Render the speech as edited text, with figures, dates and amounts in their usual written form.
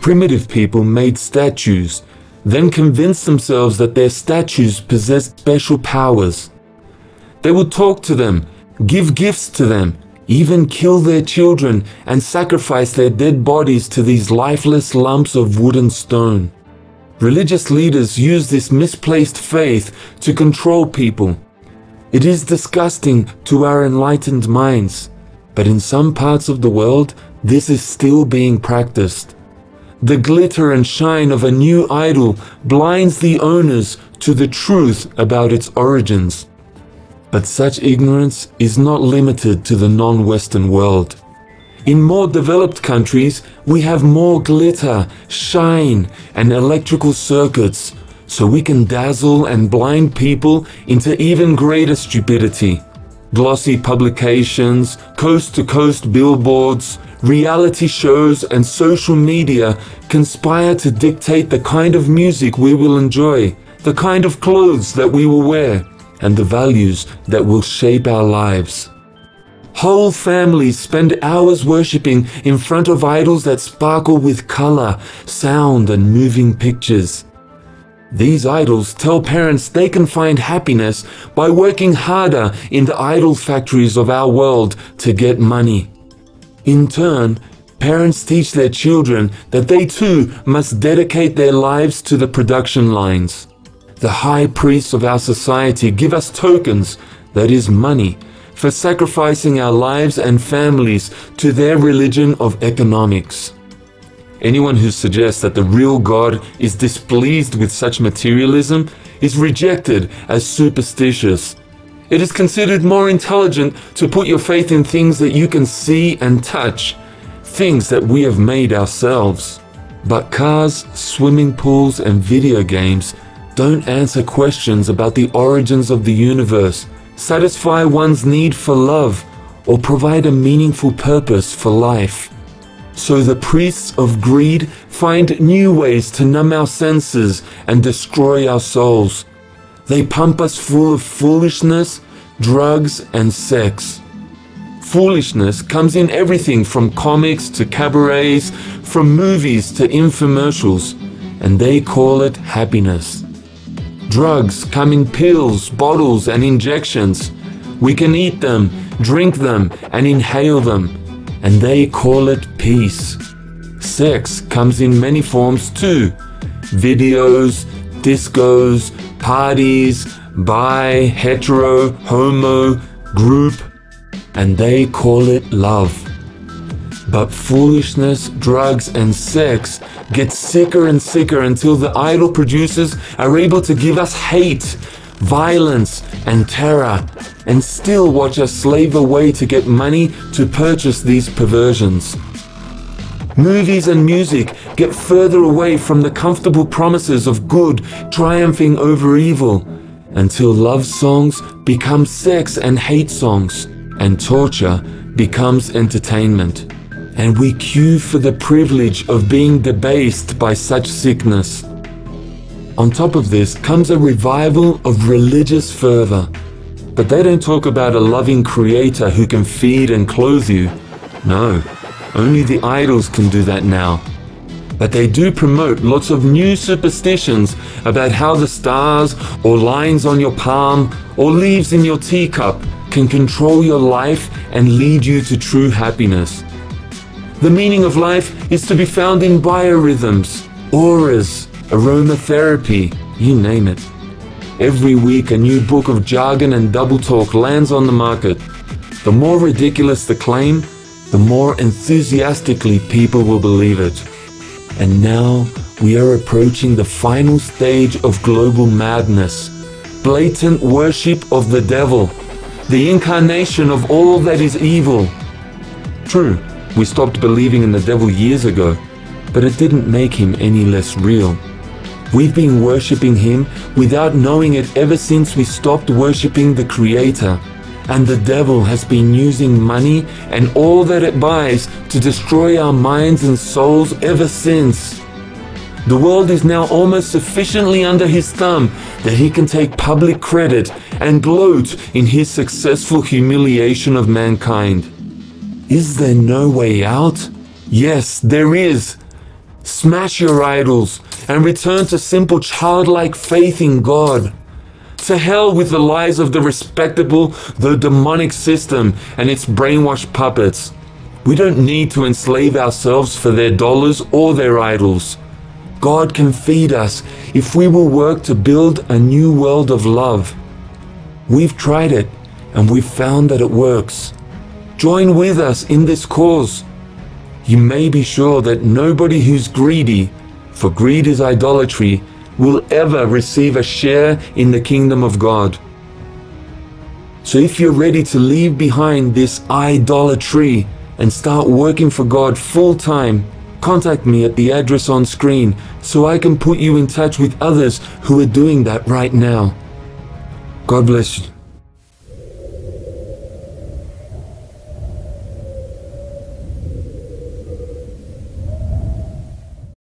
Primitive people made statues, then convinced themselves that their statues possessed special powers. They would talk to them, give gifts to them, even kill their children and sacrifice their dead bodies to these lifeless lumps of wood and stone. Religious leaders use this misplaced faith to control people. It is disgusting to our enlightened minds, but in some parts of the world, this is still being practiced. The glitter and shine of a new idol blinds the owners to the truth about its origins. But such ignorance is not limited to the non-Western world. In more developed countries, we have more glitter, shine, and electrical circuits, so we can dazzle and blind people into even greater stupidity. Glossy publications, coast-to-coast billboards, reality shows, and social media conspire to dictate the kind of music we will enjoy, the kind of clothes that we will wear, and the values that will shape our lives. Whole families spend hours worshipping in front of idols that sparkle with color, sound, and moving pictures. These idols tell parents they can find happiness by working harder in the idol factories of our world to get money. In turn, parents teach their children that they too must dedicate their lives to the production lines. The high priests of our society give us tokens, that is money, for sacrificing our lives and families to their religion of economics. Anyone who suggests that the real God is displeased with such materialism is rejected as superstitious. It is considered more intelligent to put your faith in things that you can see and touch, things that we have made ourselves. But cars, swimming pools, and video games don't answer questions about the origins of the universe, satisfy one's need for love, or provide a meaningful purpose for life. So the priests of greed find new ways to numb our senses and destroy our souls. They pump us full of foolishness, drugs, and sex. Foolishness comes in everything from comics to cabarets, from movies to infomercials, and they call it happiness. Drugs come in pills, bottles, and injections. We can eat them, drink them, and inhale them, and they call it peace. Sex comes in many forms too. Videos, discos, parties, bi, hetero, homo, group, and they call it love. But foolishness, drugs, and sex get sicker and sicker until the idol producers are able to give us hate, violence, and terror, and still watch us slave away to get money to purchase these perversions. Movies and music get further away from the comfortable promises of good triumphing over evil, until love songs become sex and hate songs, and torture becomes entertainment. And we queue for the privilege of being debased by such sickness. On top of this comes a revival of religious fervor. But they don't talk about a loving creator who can feed and clothe you. No, only the idols can do that now. But they do promote lots of new superstitions about how the stars or lines on your palm or leaves in your teacup can control your life and lead you to true happiness. The meaning of life is to be found in biorhythms, auras, aromatherapy, you name it. Every week a new book of jargon and double talk lands on the market. The more ridiculous the claim, the more enthusiastically people will believe it. And now we are approaching the final stage of global madness, blatant worship of the devil, the incarnation of all that is evil. True, we stopped believing in the devil years ago, but it didn't make him any less real. We've been worshipping him without knowing it ever since we stopped worshipping the Creator. And the devil has been using money and all that it buys to destroy our minds and souls ever since. The world is now almost sufficiently under his thumb that he can take public credit and gloat in his successful humiliation of mankind. Is there no way out? Yes, there is. Smash your idols and return to simple childlike faith in God. To hell with the lies of the respectable, the demonic system and its brainwashed puppets. We don't need to enslave ourselves for their dollars or their idols. God can feed us if we will work to build a new world of love. We've tried it and we've found that it works. Join with us in this cause. You may be sure that nobody who's greedy, for greed is idolatry, will ever receive a share in the kingdom of God. So if you're ready to leave behind this idolatry and start working for God full-time, contact me at the address on screen so I can put you in touch with others who are doing that right now. God bless you.